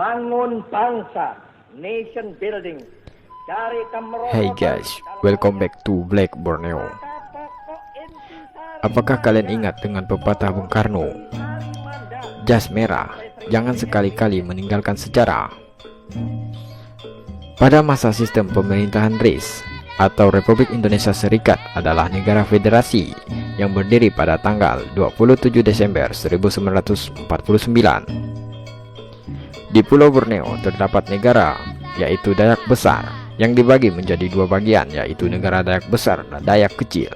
membangun bangsa, nation building. Hey guys, welcome back to Black Borneo. Apakah kalian ingat dengan pepatah Bung Karno? Jas merah, jangan sekali-kali meninggalkan sejarah. Pada masa sistem pemerintahan RIS atau Republik Indonesia Serikat adalah negara federasi yang berdiri pada tanggal 27 Desember 1949. Di Pulau Borneo terdapat negara, yaitu Dayak Besar, yang dibagi menjadi dua bagian, yaitu negara Dayak Besar dan Dayak Kecil.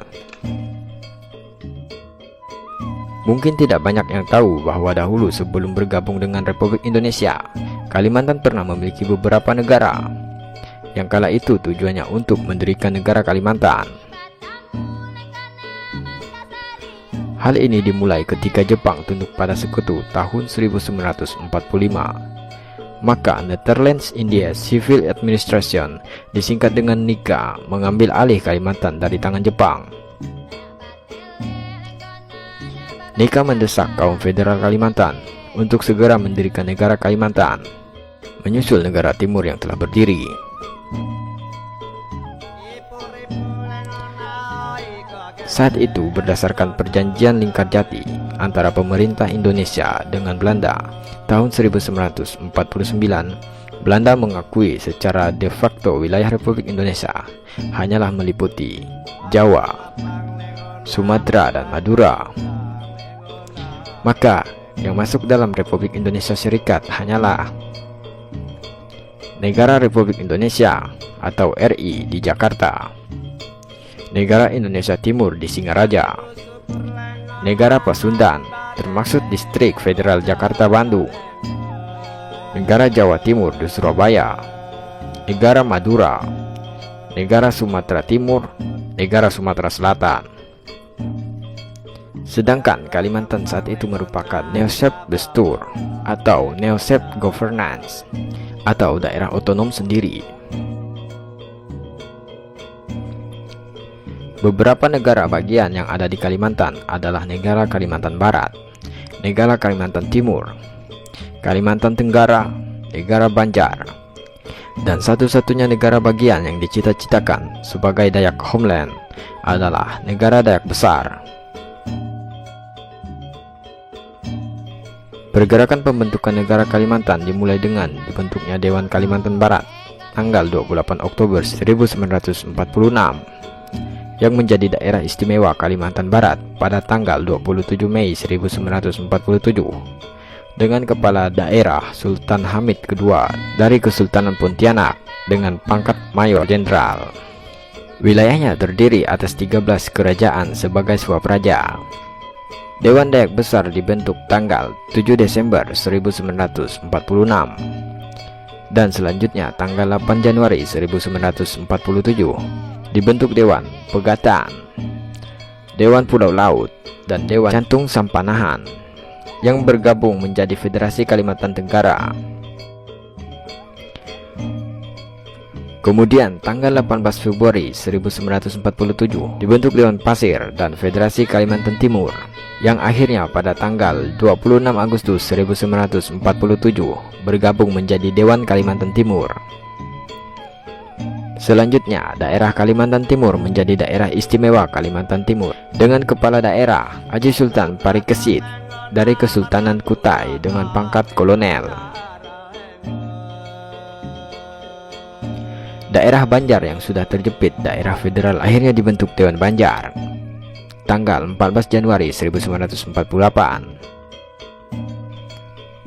Mungkin tidak banyak yang tahu bahwa dahulu sebelum bergabung dengan Republik Indonesia, Kalimantan pernah memiliki beberapa negara, yang kala itu tujuannya untuk mendirikan negara Kalimantan. Hal ini dimulai ketika Jepang tunduk pada sekutu tahun 1945. Maka Netherlands India Civil Administration, disingkat dengan NICA, mengambil alih Kalimantan dari tangan Jepang. NICA mendesak kaum federal Kalimantan untuk segera mendirikan negara Kalimantan, menyusul negara timur yang telah berdiri. Saat itu, berdasarkan perjanjian Lingkarjati antara pemerintah Indonesia dengan Belanda tahun 1949, Belanda mengakui secara de facto wilayah Republik Indonesia hanyalah meliputi Jawa, Sumatera, dan Madura. Maka yang masuk dalam Republik Indonesia Serikat hanyalah Negara Republik Indonesia atau RI di Jakarta, Negara Indonesia Timur di Singaraja, Negara Pasundan termasuk Distrik Federal Jakarta Bandung, Negara Jawa Timur di Surabaya, Negara Madura, Negara Sumatera Timur, Negara Sumatera Selatan. Sedangkan Kalimantan saat itu merupakan Neo-Self-Bestur atau Neo-Self-Governance atau daerah otonom sendiri. Beberapa negara bagian yang ada di Kalimantan adalah Negara Kalimantan Barat, Negara Kalimantan Timur, Kalimantan Tenggara, Negara Banjar, dan satu-satunya negara bagian yang dicita-citakan sebagai Dayak Homeland adalah Negara Dayak Besar. Pergerakan pembentukan negara Kalimantan dimulai dengan dibentuknya Dewan Kalimantan Barat tanggal 28 Oktober 1946 yang menjadi daerah istimewa Kalimantan Barat pada tanggal 27 Mei 1947 dengan kepala daerah Sultan Hamid II dari Kesultanan Pontianak dengan pangkat Mayor Jenderal. Wilayahnya terdiri atas 13 kerajaan sebagai swapraja. Dewan Dayak Besar dibentuk tanggal 7 Desember 1946 dan selanjutnya tanggal 8 Januari 1947 dibentuk Dewan Pegatan, Dewan Pulau Laut, dan Dewan Jantung Sampanahan yang bergabung menjadi Federasi Kalimantan Tenggara. Kemudian tanggal 18 Februari 1947 dibentuk Dewan Pasir dan Federasi Kalimantan Timur yang akhirnya pada tanggal 26 Agustus 1947 bergabung menjadi Dewan Kalimantan Timur. Selanjutnya, daerah Kalimantan Timur menjadi daerah istimewa Kalimantan Timur dengan kepala daerah Haji Sultan Parikesit dari Kesultanan Kutai dengan pangkat kolonel. Daerah Banjar yang sudah terjepit daerah federal akhirnya dibentuk Dewan Banjar tanggal 14 Januari 1948.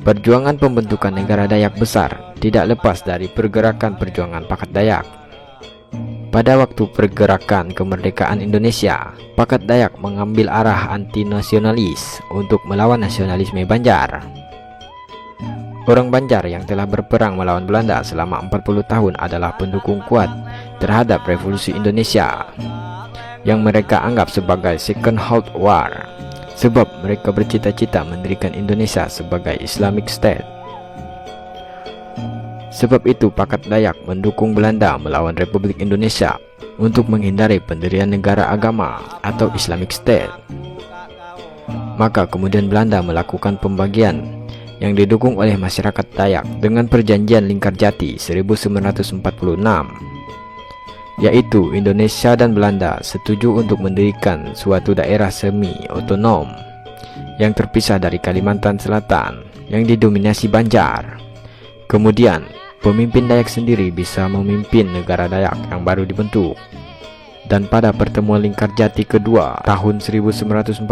Perjuangan pembentukan negara Dayak Besar tidak lepas dari pergerakan perjuangan Pakat Dayak. Pada waktu pergerakan kemerdekaan Indonesia, Pakat Dayak mengambil arah anti-nasionalis untuk melawan nasionalisme Banjar. Orang Banjar yang telah berperang melawan Belanda selama 40 tahun adalah pendukung kuat terhadap revolusi Indonesia yang mereka anggap sebagai Second World War, sebab mereka bercita-cita mendirikan Indonesia sebagai Islamic State. Sebab itu Pakat Dayak mendukung Belanda melawan Republik Indonesia untuk menghindari pendirian negara agama atau Islamic State. Maka kemudian Belanda melakukan pembagian yang didukung oleh masyarakat Dayak dengan Perjanjian Lingkarjati 1946, yaitu Indonesia dan Belanda setuju untuk mendirikan suatu daerah semi-otonom yang terpisah dari Kalimantan Selatan yang didominasi Banjar. Kemudian, pemimpin Dayak sendiri bisa memimpin negara Dayak yang baru dibentuk. Dan pada pertemuan Lingkarjati kedua tahun 1949,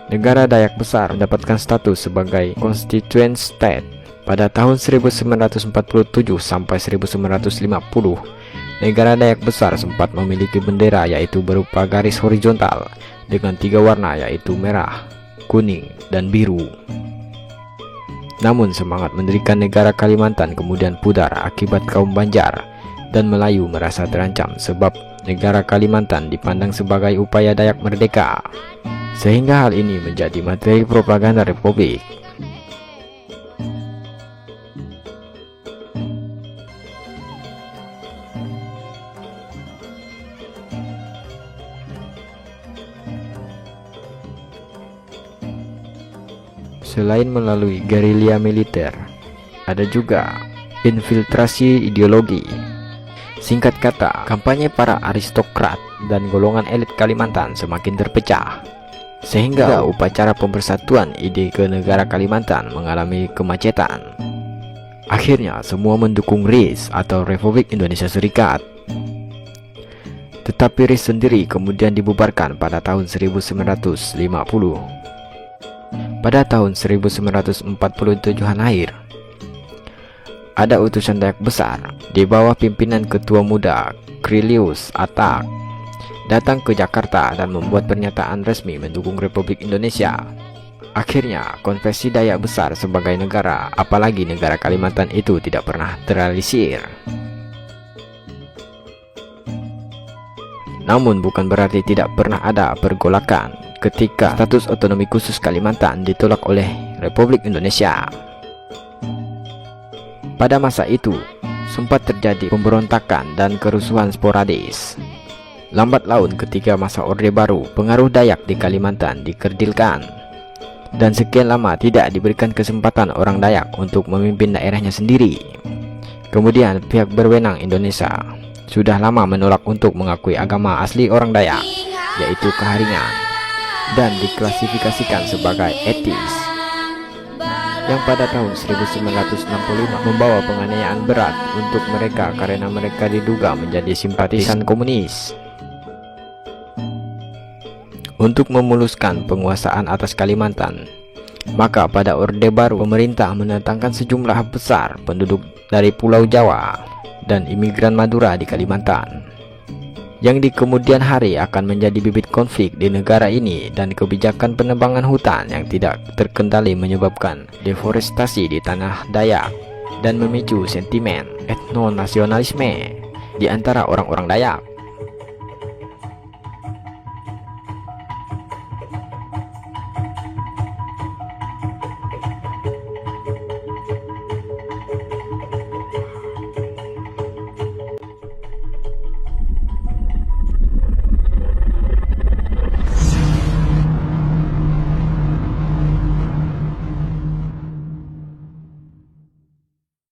negara Dayak Besar mendapatkan status sebagai Constituent State. Pada tahun 1947 sampai 1950, negara Dayak Besar sempat memiliki bendera yaitu berupa garis horizontal dengan 3 warna yaitu merah, kuning, dan biru. Namun semangat mendirikan negara Kalimantan kemudian pudar akibat kaum Banjar dan Melayu merasa terancam sebab negara Kalimantan dipandang sebagai upaya Dayak merdeka, sehingga hal ini menjadi materi propaganda Republik. Selain melalui gerilya militer, ada juga infiltrasi ideologi. Singkat kata, kampanye para aristokrat dan golongan elit Kalimantan semakin terpecah, sehingga upacara pemersatuan ide ke negara Kalimantan mengalami kemacetan. Akhirnya semua mendukung RIS atau Republik Indonesia Serikat. Tetapi RIS sendiri kemudian dibubarkan pada tahun 1950. Pada tahun 1947-an akhir, ada utusan Dayak Besar di bawah pimpinan Ketua Muda Krilius Atak datang ke Jakarta dan membuat pernyataan resmi mendukung Republik Indonesia. Akhirnya, konvensi Dayak Besar sebagai negara, apalagi negara Kalimantan itu tidak pernah terrealisir. Namun bukan berarti tidak pernah ada pergolakan ketika status otonomi khusus Kalimantan ditolak oleh Republik Indonesia. Pada masa itu, sempat terjadi pemberontakan dan kerusuhan sporadis. Lambat laun ketika masa Orde Baru, pengaruh Dayak di Kalimantan dikerdilkan. Dan sekian lama tidak diberikan kesempatan orang Dayak untuk memimpin daerahnya sendiri. Kemudian pihak berwenang Indonesia sudah lama menolak untuk mengakui agama asli orang Dayak, yaitu Keharingan, dan diklasifikasikan sebagai etis, yang pada tahun 1965 membawa penganiayaan berat untuk mereka karena mereka diduga menjadi simpatisan komunis. Untuk memuluskan penguasaan atas Kalimantan, maka pada Orde Baru pemerintah mendatangkan sejumlah besar penduduk dari Pulau Jawa dan imigran Madura di Kalimantan, yang di kemudian hari akan menjadi bibit konflik di negara ini, dan kebijakan penebangan hutan yang tidak terkendali menyebabkan deforestasi di tanah Dayak dan memicu sentimen etnonasionalisme di antara orang-orang Dayak.